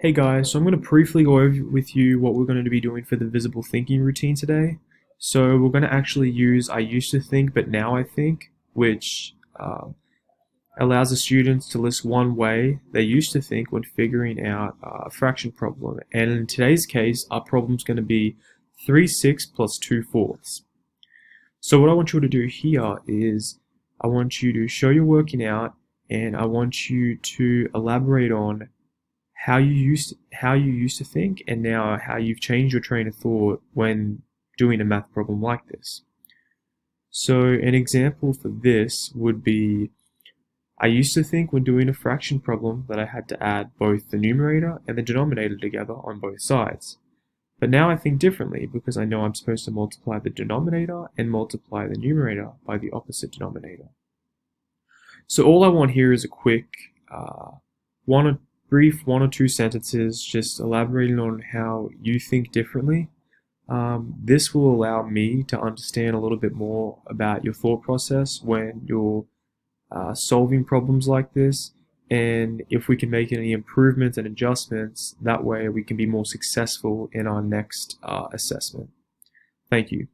Hey guys, so I'm going to briefly go over with you what we're going to be doing for the visible thinking routine today. So we're going to actually use I used to think but now I think, which allows the students to list one way they used to think when figuring out a fraction problem. And in today's case, our problem is going to be 3/6 plus 2/4. So what I want you to do here is I want you to show your working out, and I want you to elaborate on how you used to think and now how you've changed your train of thought when doing a math problem like this. So an example for this would be I used to think when doing a fraction problem that I had to add both the numerator and the denominator together on both sides. But now I think differently because I know I'm supposed to multiply the denominator and multiply the numerator by the opposite denominator. So all I want here is a quick one or two sentences just elaborating on how you think differently. This will allow me to understand a little bit more about your thought process when you're solving problems like this, and if we can make any improvements and adjustments, that way we can be more successful in our next assessment. Thank you.